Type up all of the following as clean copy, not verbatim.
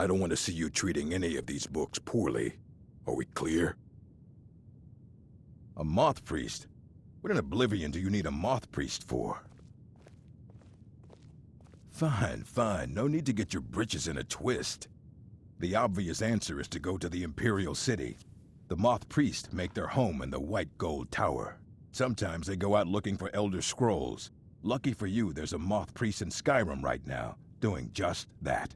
I don't want to see you treating any of these books poorly. Are we clear? A moth priest? What in Oblivion do you need a moth priest for? Fine, fine. No need to get your britches in a twist. The obvious answer is to go to the Imperial City. The moth priests make their home in the White Gold Tower. Sometimes they go out looking for Elder Scrolls. Lucky for you, there's a moth priest in Skyrim right now, doing just that.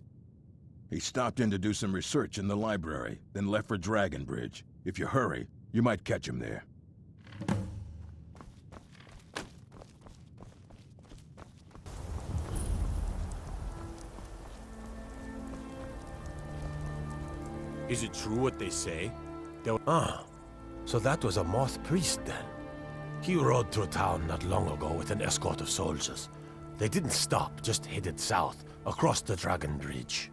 He stopped in to do some research in the library, then left for Dragonbridge. If you hurry, you might catch him there. Is it true what they say? So that was a moth priest then. He rode through town not long ago with an escort of soldiers. They didn't stop, just headed south, across the Dragon Bridge.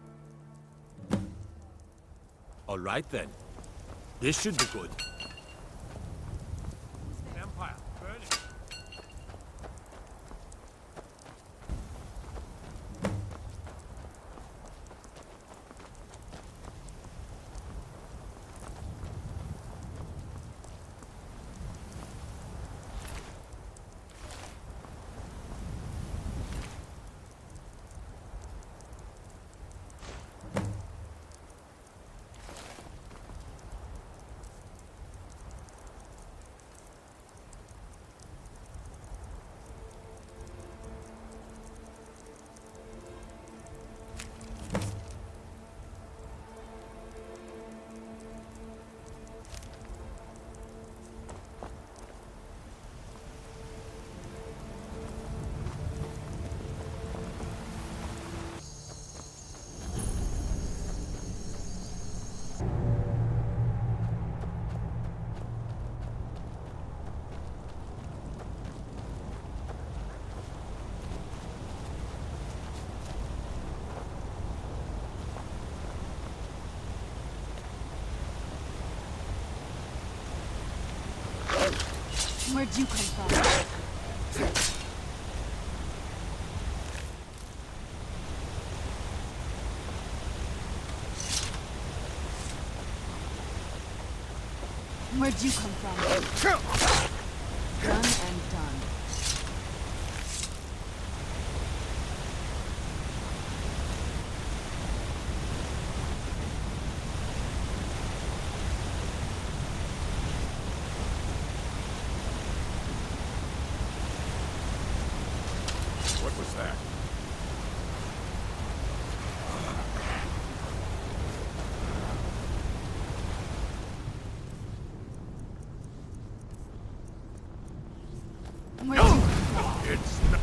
All right then. This should be good. Empire, burning. Where'd you come from? Where'd you come from? Done and done. What was that? Where'd you come from? It's not...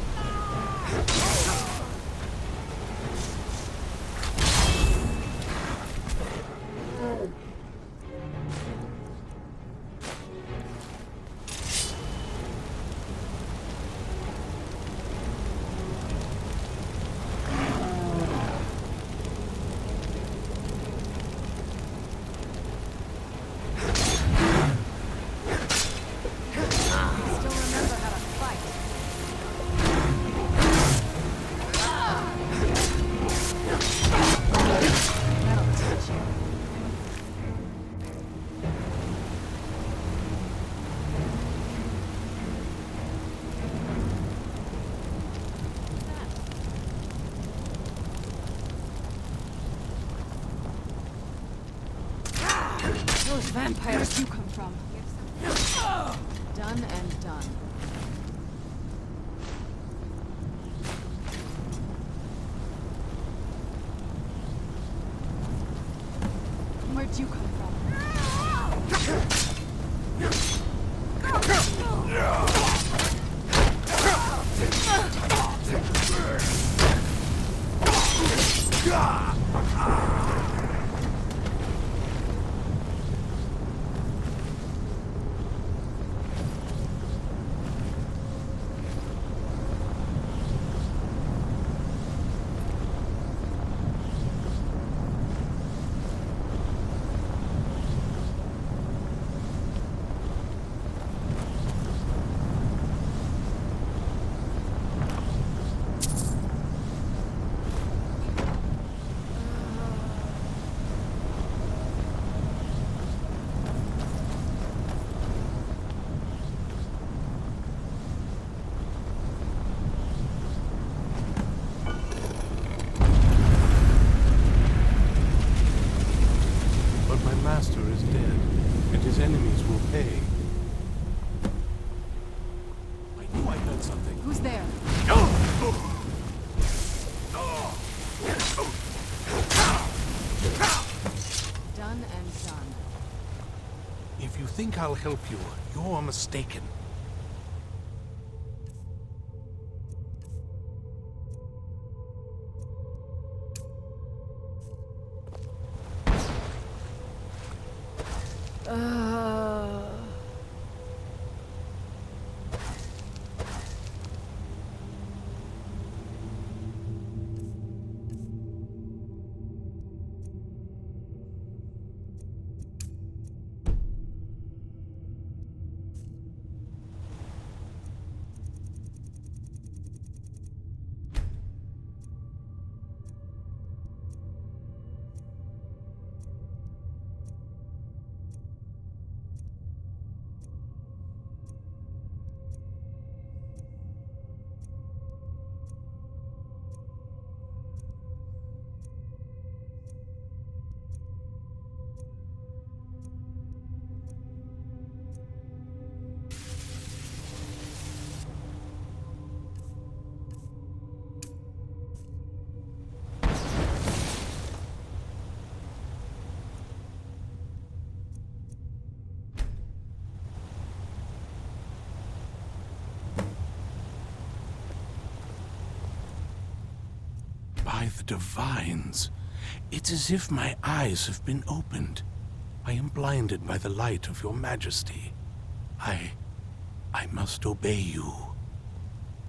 Those vampires you come from. Done and done. Where'd you come from? got something. Who's there? Done and done. If you think I'll help you, you're mistaken. By the divines, it's as if my eyes have been opened. I am blinded by the light of your majesty. I must obey you.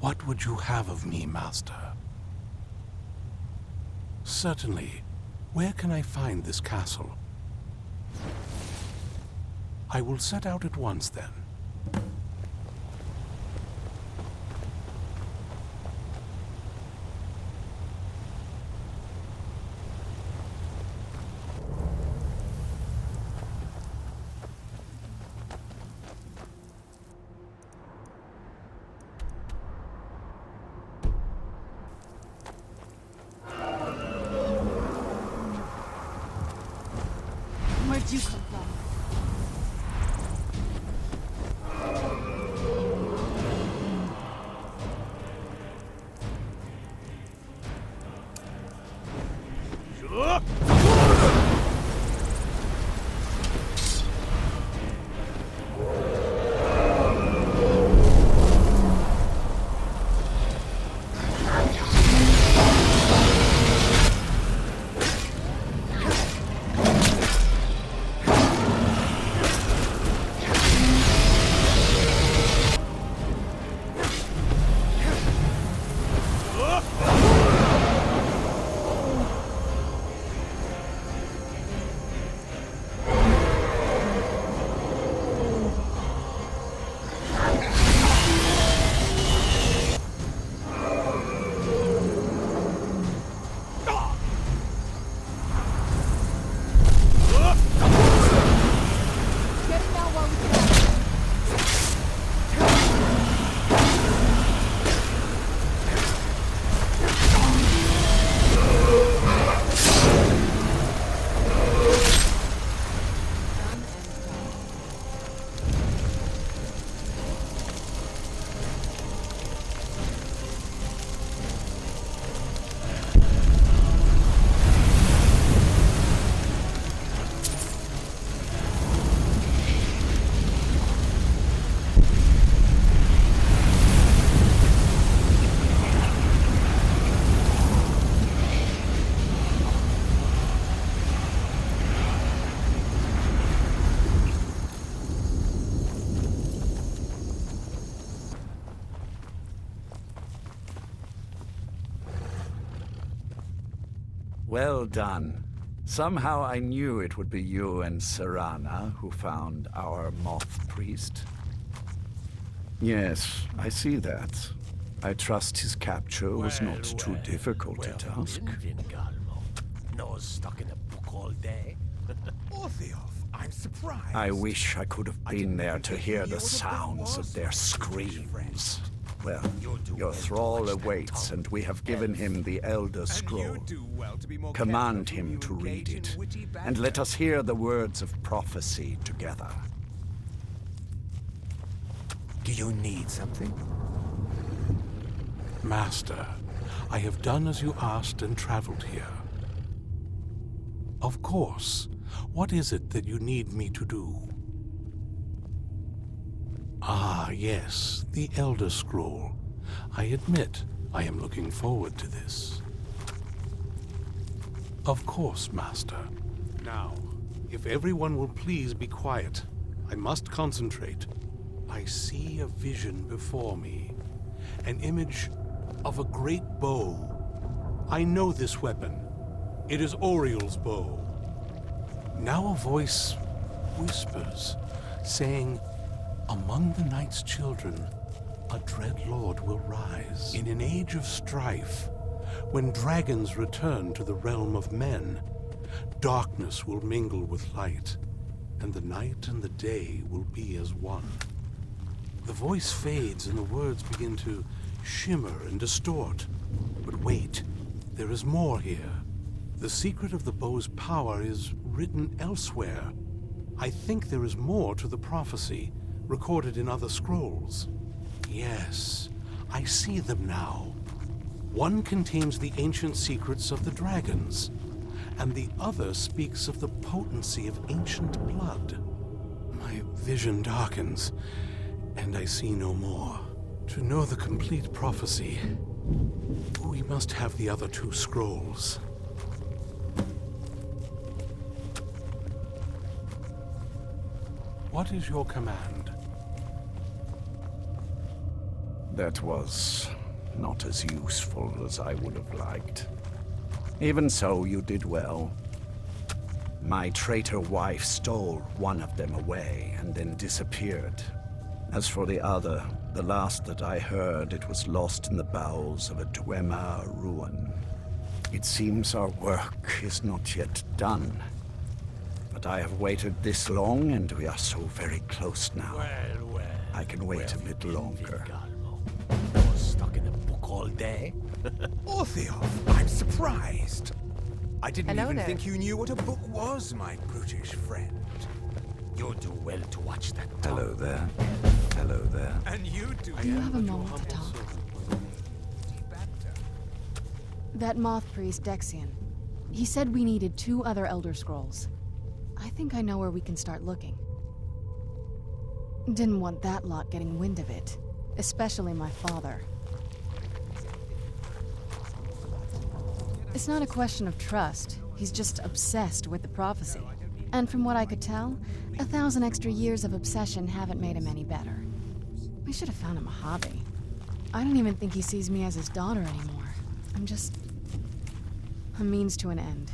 What would you have of me, master? Certainly. Where can I find this castle? I will set out at once, then. Where'd you come from? Well done. Somehow I knew it would be you and Serana who found our moth priest. Yes, I see that. I trust his capture was not too difficult a task. Nose stuck in a book all day. I'm surprised. I wish I could have been there to hear the sounds of their screams. Well, your thrall awaits, and we have given him the Elder Scroll. Command him to read it, and let us hear the words of prophecy together. Do you need something? Master, I have done as you asked and traveled here. Of course. What is it that you need me to do? Ah, yes, the Elder Scroll. I admit, I am looking forward to this. Of course, Master. Now, if everyone will please be quiet, I must concentrate. I see a vision before me. An image of a great bow. I know this weapon. It is Oriel's bow. Now a voice whispers, saying, among the night's children, a dread lord will rise. In an age of strife, when dragons return to the realm of men, darkness will mingle with light, and the night and the day will be as one. The voice fades and the words begin to shimmer and distort. But wait, there is more here. The secret of the bow's power is written elsewhere. I think there is more to the prophecy, recorded in other scrolls. Yes, I see them now. One contains the ancient secrets of the dragons, and the other speaks of the potency of ancient blood. My vision darkens, and I see no more. To know the complete prophecy, we must have the other two scrolls. What is your command? That was not as useful as I would have liked. Even so, you did well. My traitor wife stole one of them away and then disappeared. As for the other, the last that I heard, it was lost in the bowels of a Dwemer ruin. It seems our work is not yet done. But I have waited this long, and we are so very close now. I can wait a bit longer. Stuck in a book all day? Orthiof, I'm surprised. I didn't Hello even there. think you knew what a book was, my brutish friend. You'll do well to watch that. Hello there. Hello there. And you do. Do you have a moment to talk? That moth priest, Dexian. He said we needed 2 other Elder Scrolls. I think I know where we can start looking. Didn't want that lot getting wind of it. Especially my father. It's not a question of trust. He's just obsessed with the prophecy. And from what I could tell, 1,000 extra years of obsession haven't made him any better. We should have found him a hobby. I don't even think he sees me as his daughter anymore. I'm just a means to an end.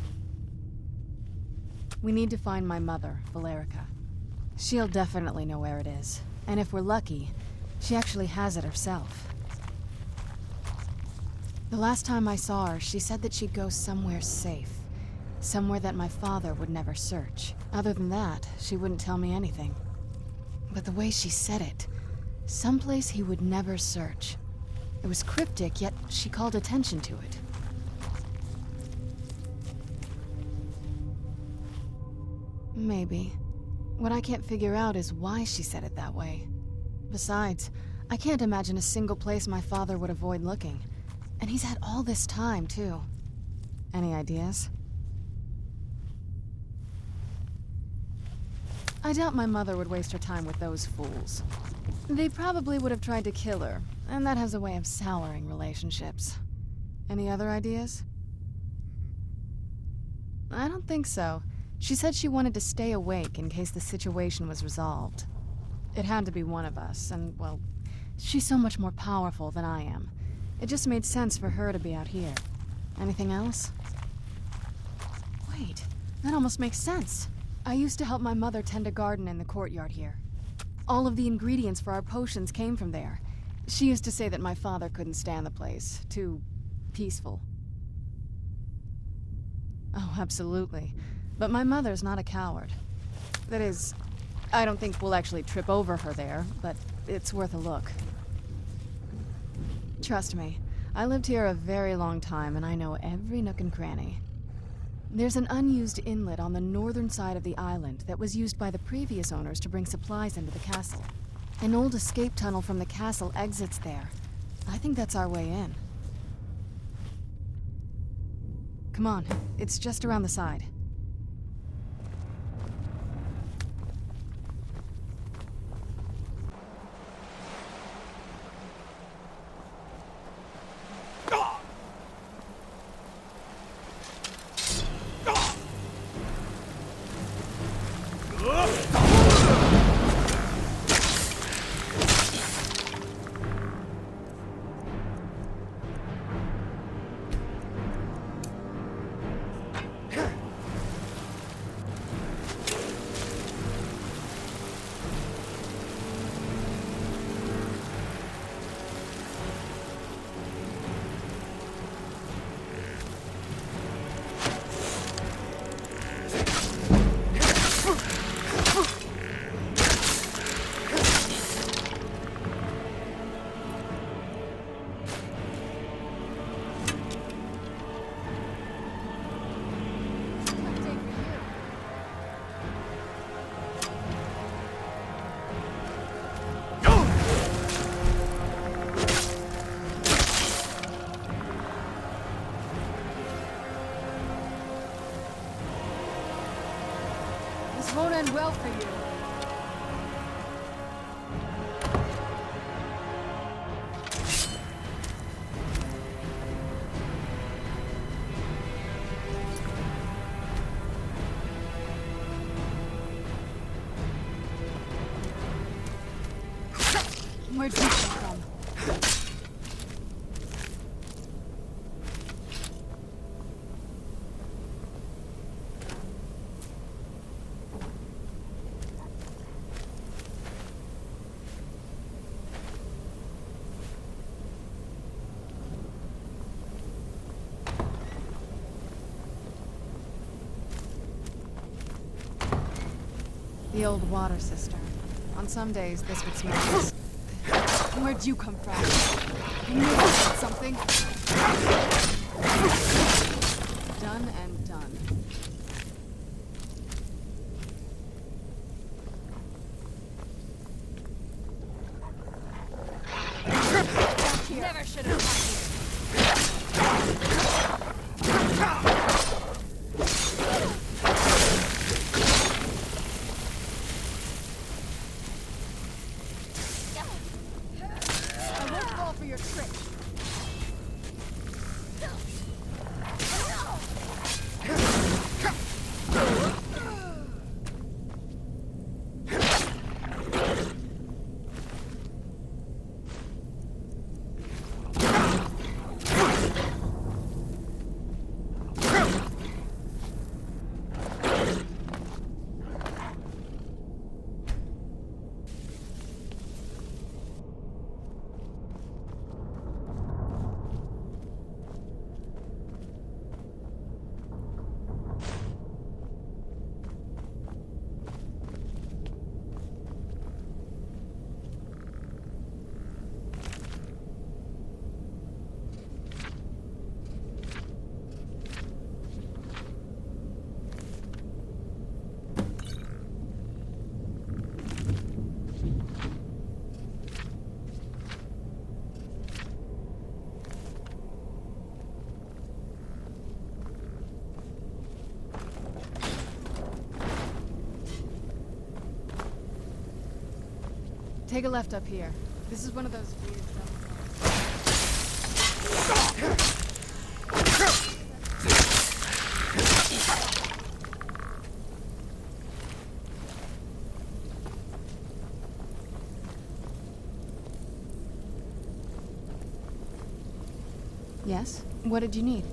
We need to find my mother, Valerica. She'll definitely know where it is. And if we're lucky, she actually has it herself. The last time I saw her, she said that she'd go somewhere safe. Somewhere that my father would never search. Other than that, she wouldn't tell me anything. But the way she said it, someplace he would never search. It was cryptic, yet she called attention to it. Maybe. What I can't figure out is why she said it that way. Besides, I can't imagine a single place my father would avoid looking. And he's had all this time, too. Any ideas? I doubt my mother would waste her time with those fools. They probably would have tried to kill her, and that has a way of souring relationships. Any other ideas? I don't think so. She said she wanted to stay awake in case the situation was resolved. It had to be one of us, and, well, she's so much more powerful than I am. It just made sense for her to be out here. Anything else? Wait, that almost makes sense. I used to help my mother tend a garden in the courtyard here. All of the ingredients for our potions came from there. She used to say that my father couldn't stand the place. Too peaceful. Oh, absolutely. But my mother's not a coward. That is, I don't think we'll actually trip over her there, but it's worth a look. Trust me, I lived here a very long time and I know every nook and cranny. There's an unused inlet on the northern side of the island that was used by the previous owners to bring supplies into the castle. An old escape tunnel from the castle exits there. I think that's our way in. Come on, it's just around the side. Won't end well for you. Where'd you come from? The old water cistern. On some days, this would smell just... Where'd you come from? You knew I said something. Done and done. Never should have for your trick. Take a left up here. This is one of those weird Yes? What did you need?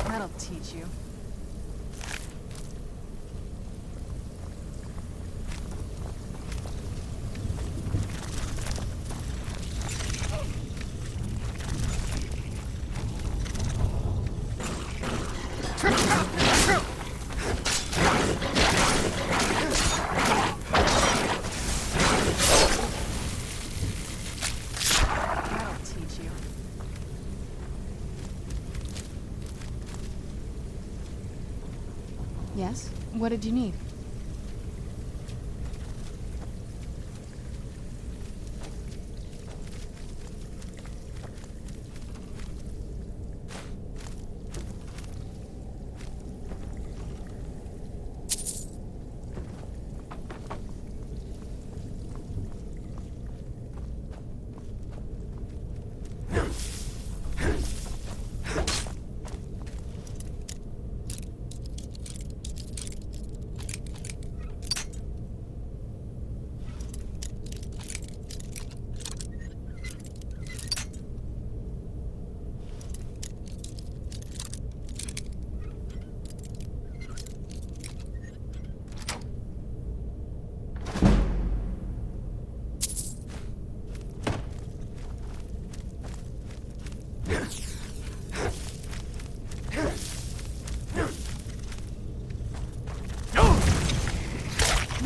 That'll teach you. Yes? What did you need?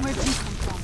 Where'd you come from?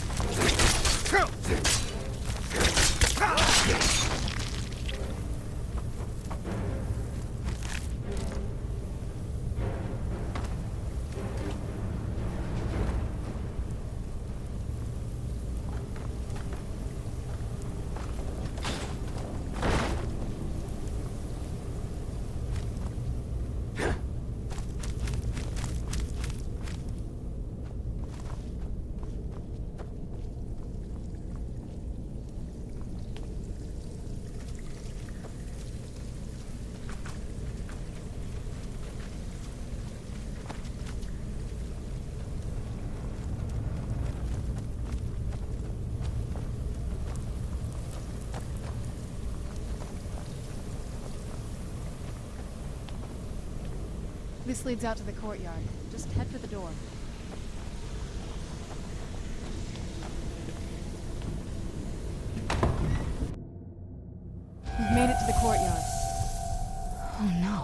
This leads out to the courtyard. Just head for the door. We've made it to the courtyard. Oh no.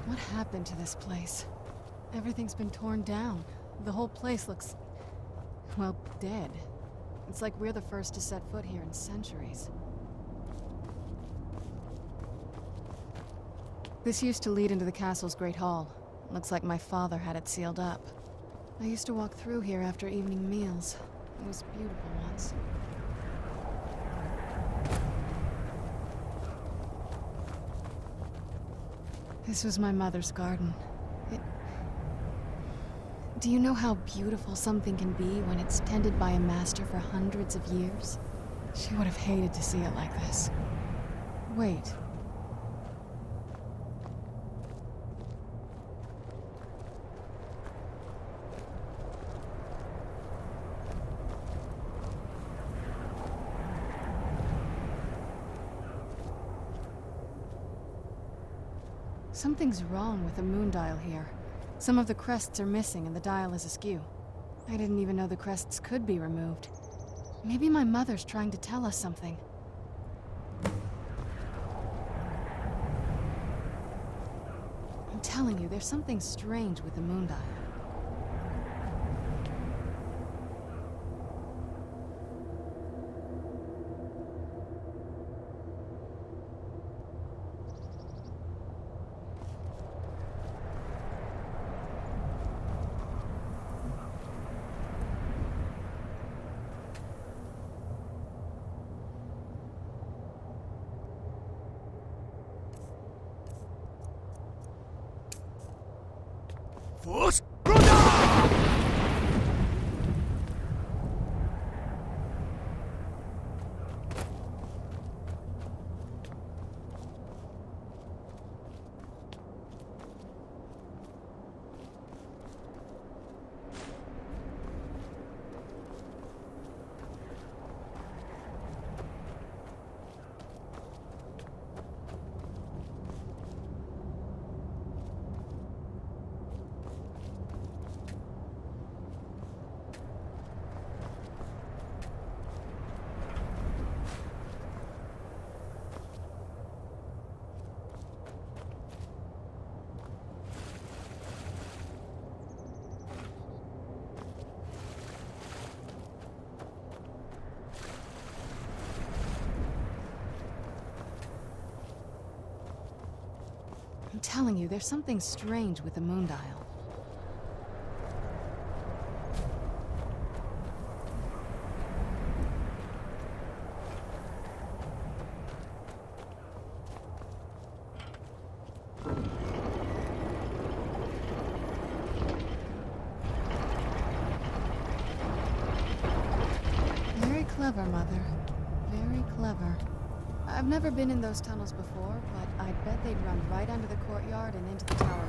What happened to this place? Everything's been torn down. The whole place looks, well, dead. It's like we're the first to set foot here in centuries. This used to lead into the castle's great hall. Looks like my father had it sealed up. I used to walk through here after evening meals. It was beautiful once. This was my mother's garden. Do you know how beautiful something can be when it's tended by a master for hundreds of years? She would have hated to see it like this. Wait. Something's wrong with the moon dial here. Some of the crests are missing and the dial is askew. I didn't even know the crests could be removed. Maybe my mother's trying to tell us something. I'm telling you, there's something strange with the moon dial. Force! I'm telling you, there's something strange with the moon dial. Very clever, Mother. Very clever. I've never been in those tunnels before, but I bet they'd run right under the courtyard and into the tower.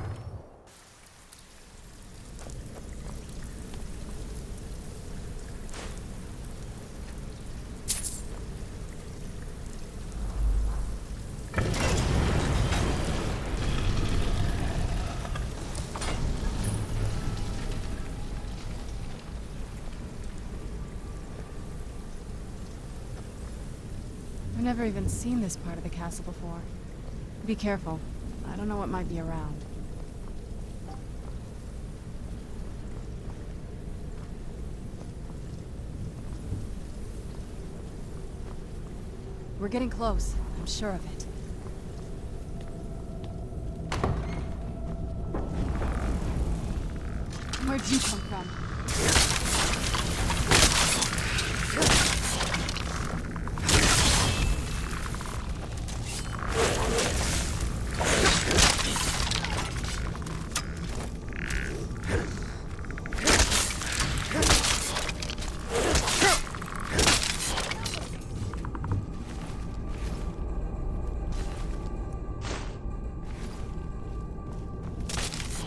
I've never even seen this part of the castle before. Be careful. I don't know what might be around. We're getting close. I'm sure of it. Where'd you come from?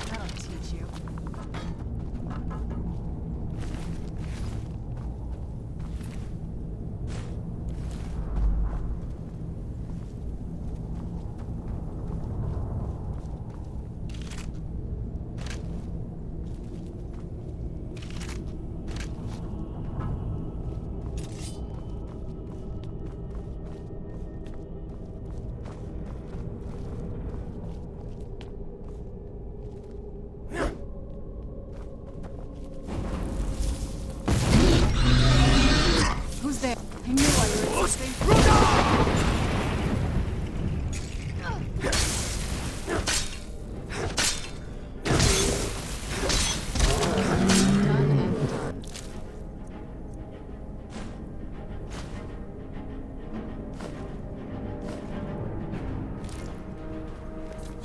That'll teach you. Who's there? I knew I heard something. Done and done.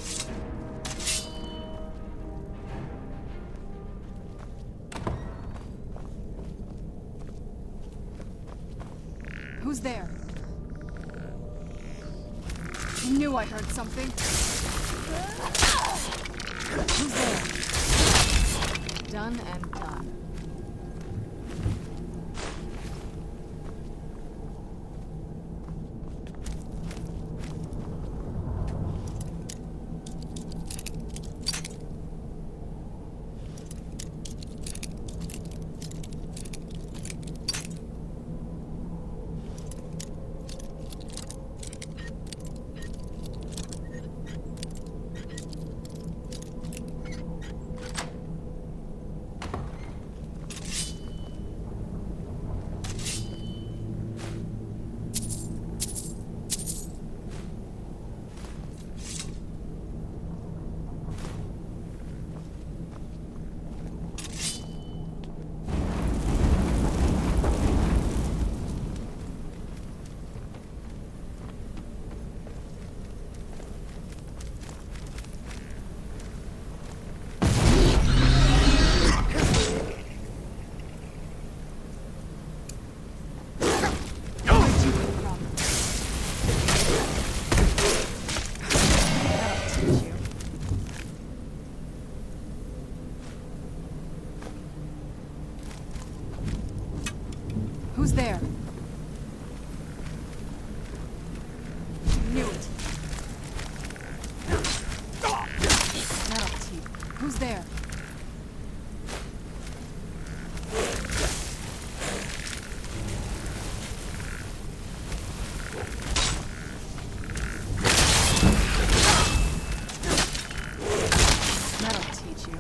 Who's there? I knew I heard something. Who's there? Done and done. Who's there? I knew it. Now, T. Who's there? That'll teach you.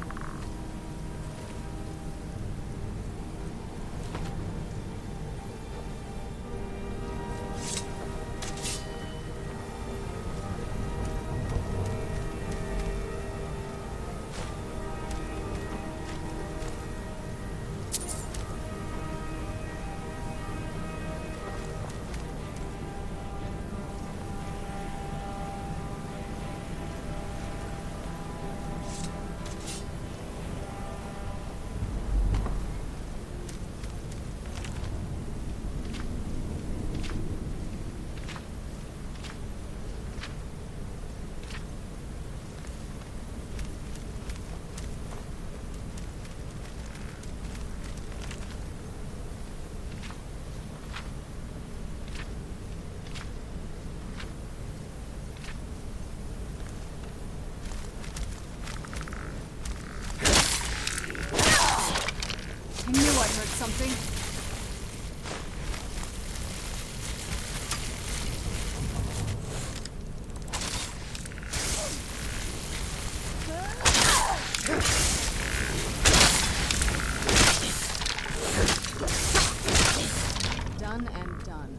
and done.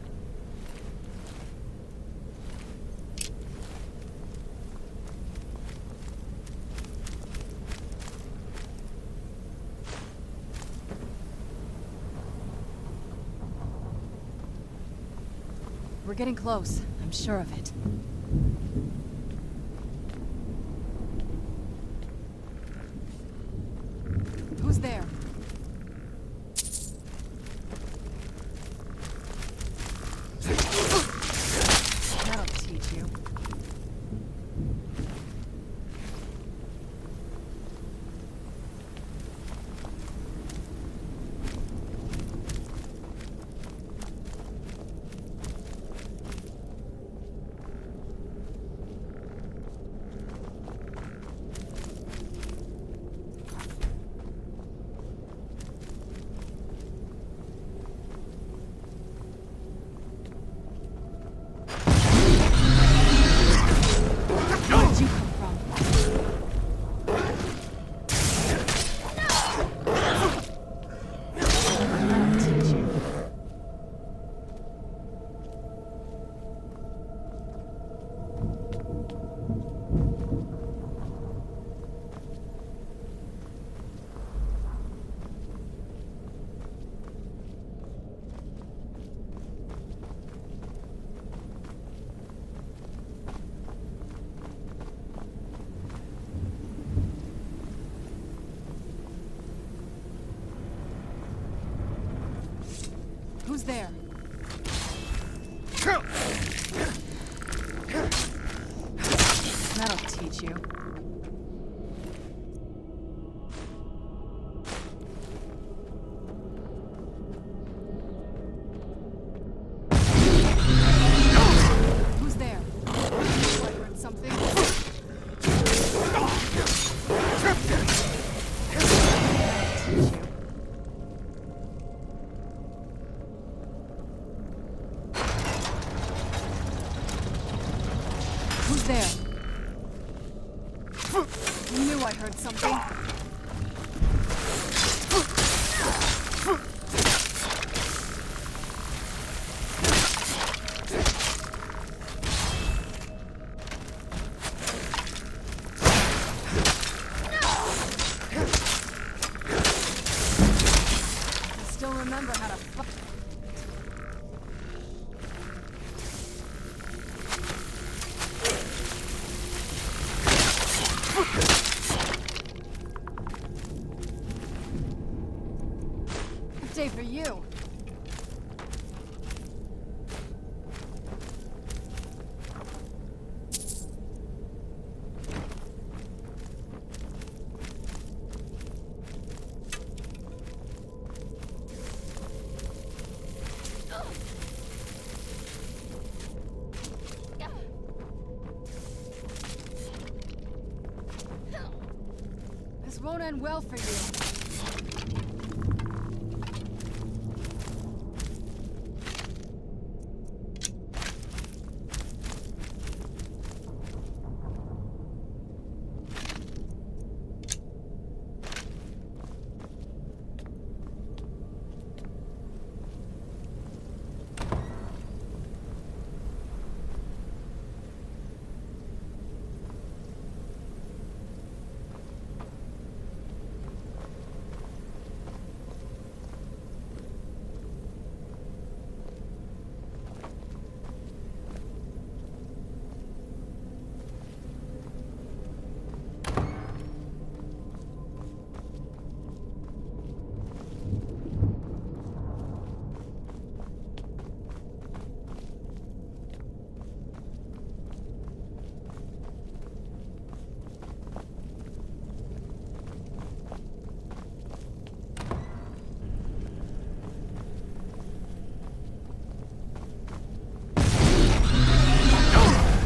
We're getting close. I'm sure of it. Who's there? That'll teach you. Where'd you come from? That'll teach you. Who's there? That'll teach you. Who's there? I heard something. That'll teach you. Who's there? Knew I heard something. I still remember how to fuck. Day for you. This won't end well for you.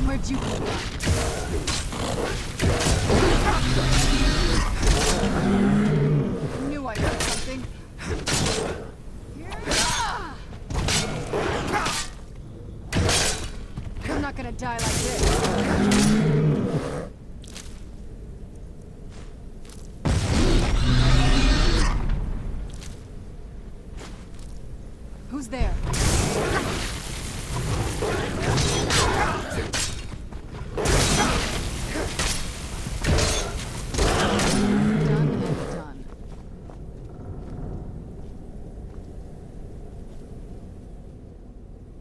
Where'd you come from? Knew I heard something. I'm not gonna die like this. Who's there?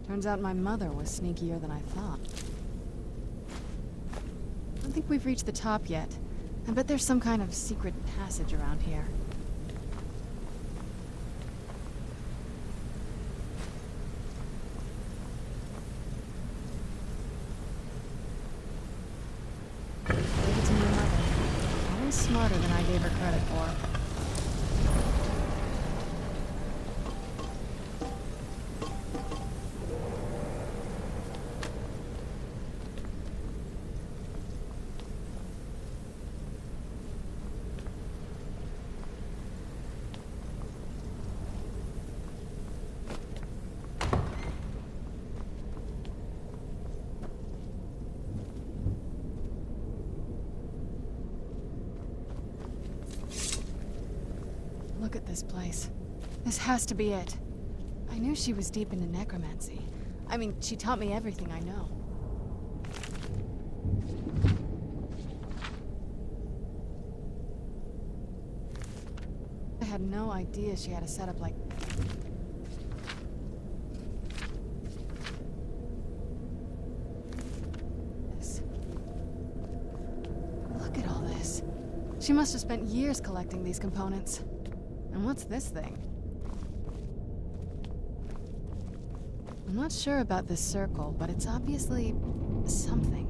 Turns out my mother was sneakier than I thought. I don't think we've reached the top yet. I bet there's some kind of secret passage around here. Give it to your mother. Always smarter than I gave her credit for. Look at this place. This has to be it. I knew she was deep into necromancy. I mean, she taught me everything I know. I had no idea she had a setup like this. Look at all this. She must have spent years collecting these components. And what's this thing? I'm not sure about this circle, but it's obviously something.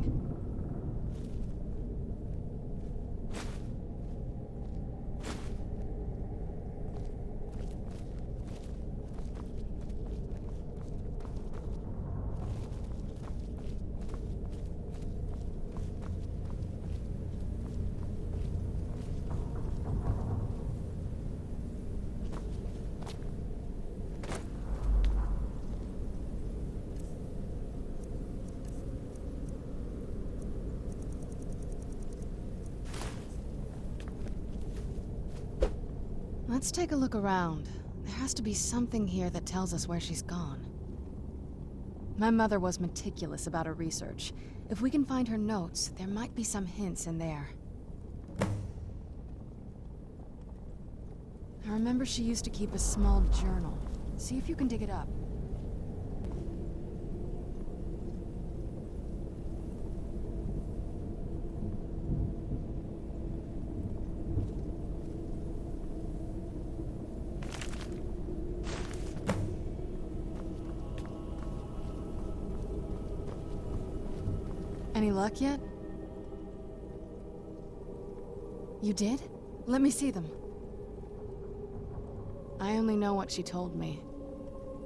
Let's take a look around. There has to be something here that tells us where she's gone. My mother was meticulous about her research. If we can find her notes, there might be some hints in there. I remember she used to keep a small journal. See if you can dig it up. Any luck yet? You did? Let me see them. I only know what she told me.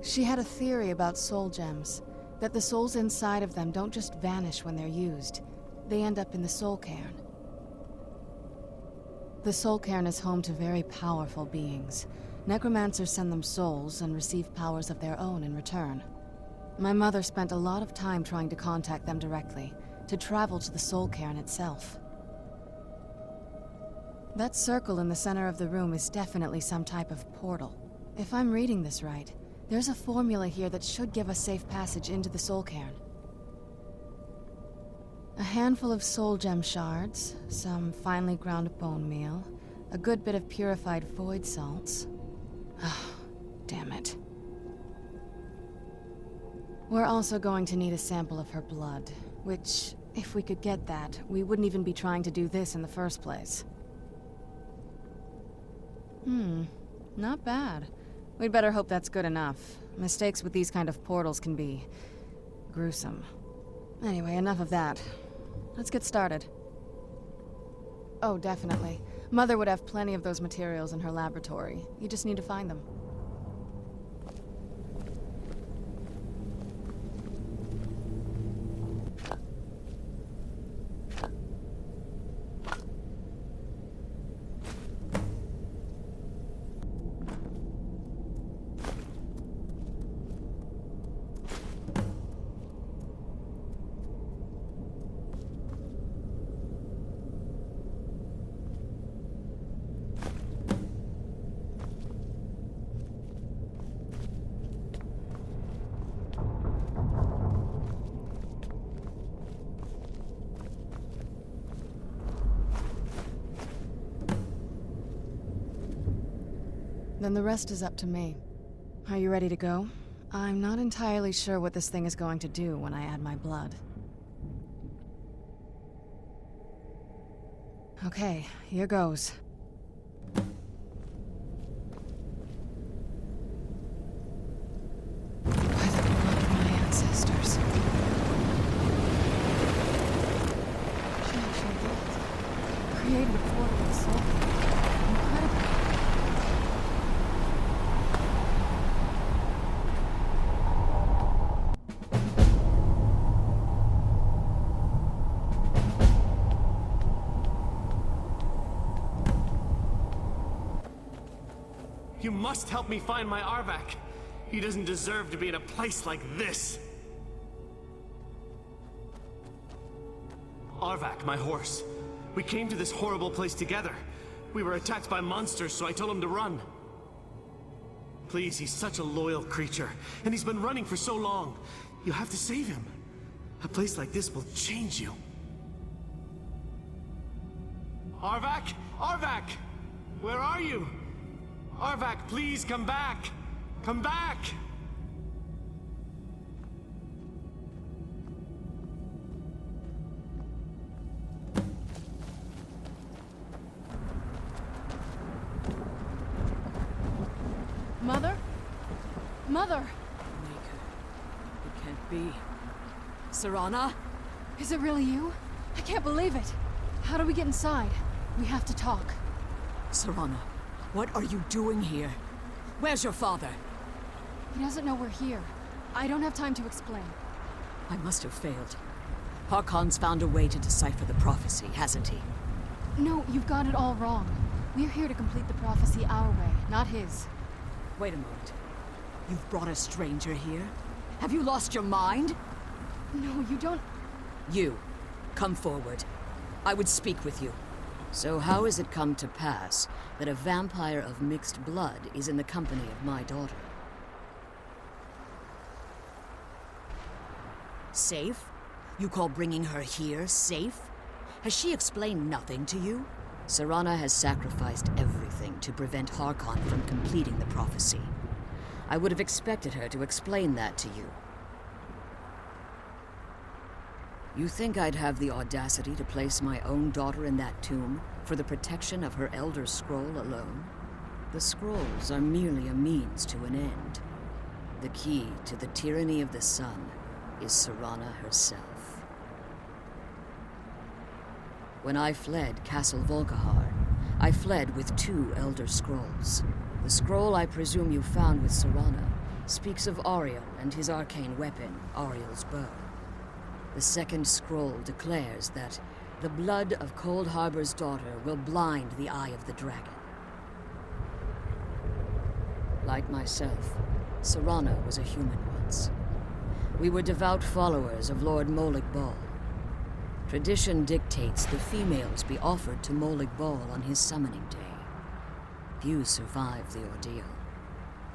She had a theory about soul gems, that the souls inside of them don't just vanish when they're used. They end up in the soul cairn. The soul cairn is home to very powerful beings. Necromancers send them souls and receive powers of their own in return. My mother spent a lot of time trying to contact them directly, to travel to the soul cairn itself. That circle in the center of the room is definitely some type of portal. If I'm reading this right, there's a formula here that should give us safe passage into the soul cairn. A handful of soul gem shards, some finely ground bone meal, a good bit of purified void salts. Ah, damn it. We're also going to need a sample of her blood, which, if we could get that, we wouldn't even be trying to do this in the first place. Not bad. We'd better hope that's good enough. Mistakes with these kind of portals can be gruesome. Anyway, enough of that. Let's get started. Oh, definitely. Mother would have plenty of those materials in her laboratory. You just need to find them. Then the rest is up to me. Are you ready to go? I'm not entirely sure what this thing is going to do when I add my blood. Okay, here goes. By the blood of my ancestors. She actually did. Created a portal with soul. Incredible. You must help me find my Arvak. He doesn't deserve to be in a place like this. Arvak, my horse. We came to this horrible place together. We were attacked by monsters, so I told him to run. Please, he's such a loyal creature, and he's been running for so long. You have to save him. A place like this will change you. Arvak? Arvak! Where are you? Arvak, please come back! Come back! Mother? Mother! It can't be. Serana? Is it really you? I can't believe it. How do we get inside? We have to talk. Serana, what are you doing here? Where's your father? He doesn't know we're here. I don't have time to explain. I must have failed. Harkon's found a way to decipher the prophecy, hasn't he? No, you've got it all wrong. We're here to complete the prophecy our way, not his. Wait a moment. You've brought a stranger here? Have you lost your mind? No, you don't... You, come forward. I would speak with you. So how has it come to pass that a vampire of mixed blood is in the company of my daughter? Safe? You call bringing her here safe? Has she explained nothing to you? Serana has sacrificed everything to prevent Harkon from completing the prophecy. I would have expected her to explain that to you. You think I'd have the audacity to place my own daughter in that tomb for the protection of her Elder Scroll alone? The scrolls are merely a means to an end. The key to the tyranny of the sun is Serana herself. When I fled Castle Volkihar, I fled with 2 Elder Scrolls. The scroll I presume you found with Serana speaks of Ariel and his arcane weapon, Ariel's bow. The second scroll declares that the blood of Cold Harbor's daughter will blind the eye of the dragon. Like myself, Serana was a human once. We were devout followers of Lord Molig Bal. Tradition dictates the females be offered to Molig Bal on his summoning day. Few survive the ordeal.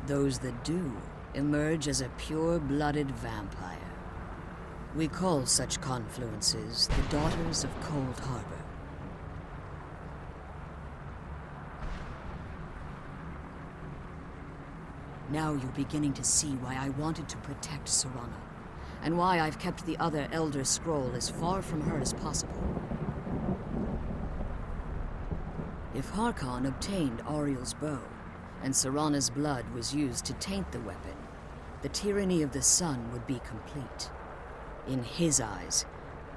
Those that do emerge as a pure-blooded vampire. We call such confluences the Daughters of Cold Harbor. Now you're beginning to see why I wanted to protect Serana, and why I've kept the other Elder Scroll as far from her as possible. If Harkon obtained Ariel's bow, and Serana's blood was used to taint the weapon, the tyranny of the sun would be complete. In his eyes,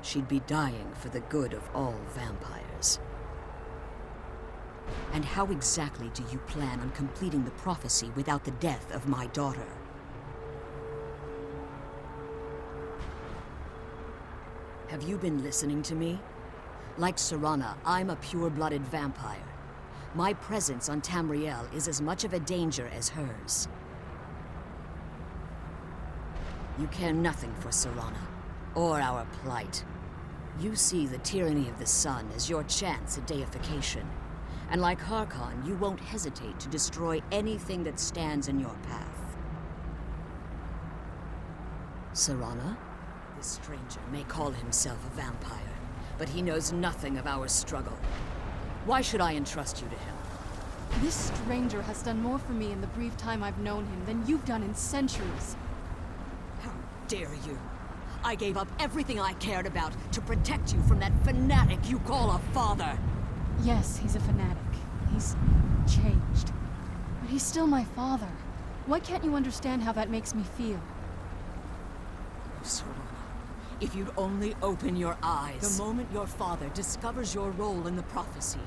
she'd be dying for the good of all vampires. And how exactly do you plan on completing the prophecy without the death of my daughter? Have you been listening to me? Like Serana, I'm a pure-blooded vampire. My presence on Tamriel is as much of a danger as hers. You care nothing for Serana, or our plight. You see the tyranny of the sun as your chance at deification. And like Harkon, you won't hesitate to destroy anything that stands in your path. Serana? This stranger may call himself a vampire, but he knows nothing of our struggle. Why should I entrust you to him? This stranger has done more for me in the brief time I've known him than you've done in centuries. dare you? I gave up everything I cared about to protect you from that fanatic you call a father. Yes, he's a fanatic. He's changed. But he's still my father. Why can't you understand how that makes me feel? Serana, if you'd only open your eyes. The moment your father discovers your role in the prophecy,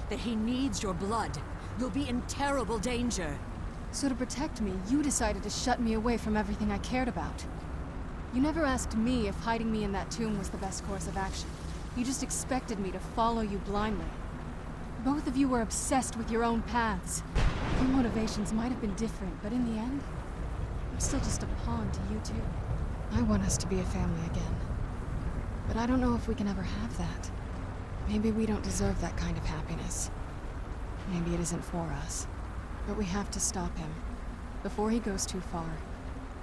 that he needs your blood, you'll be in terrible danger. So to protect me, you decided to shut me away from everything I cared about. You never asked me if hiding me in that tomb was the best course of action. You just expected me to follow you blindly. Both of you were obsessed with your own paths. Your motivations might have been different, but in the end, I'm still just a pawn to you two. I want us to be a family again. But I don't know if we can ever have that. Maybe we don't deserve that kind of happiness. Maybe it isn't for us. But we have to stop him, before he goes too far.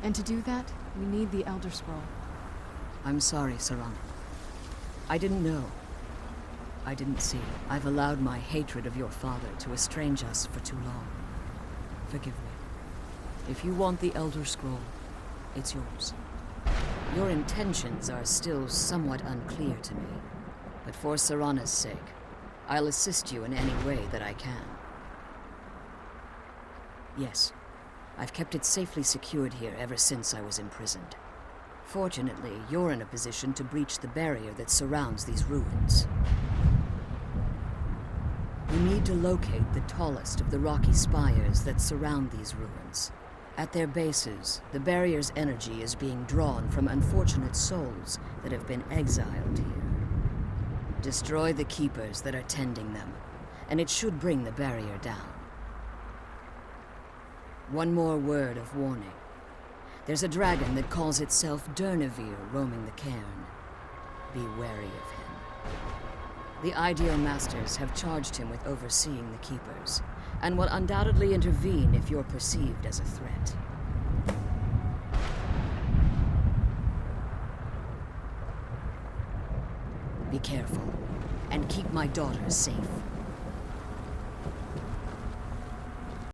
And to do that, we need the Elder Scroll. I'm sorry, Serana. I didn't know. I didn't see. I've allowed my hatred of your father to estrange us for too long. Forgive me. If you want the Elder Scroll, it's yours. Your intentions are still somewhat unclear to me, but for Serana's sake, I'll assist you in any way that I can. Yes, I've kept it safely secured here ever since I was imprisoned. Fortunately, you're in a position to breach the barrier that surrounds these ruins. We need to locate the tallest of the rocky spires that surround these ruins. At their bases, the barrier's energy is being drawn from unfortunate souls that have been exiled here. Destroy the keepers that are tending them, and it should bring the barrier down. One more word of warning. There's a dragon that calls itself Durnevere roaming the cairn. Be wary of him. The Ideal Masters have charged him with overseeing the Keepers, and will undoubtedly intervene if you're perceived as a threat. Be careful, and keep my daughter safe.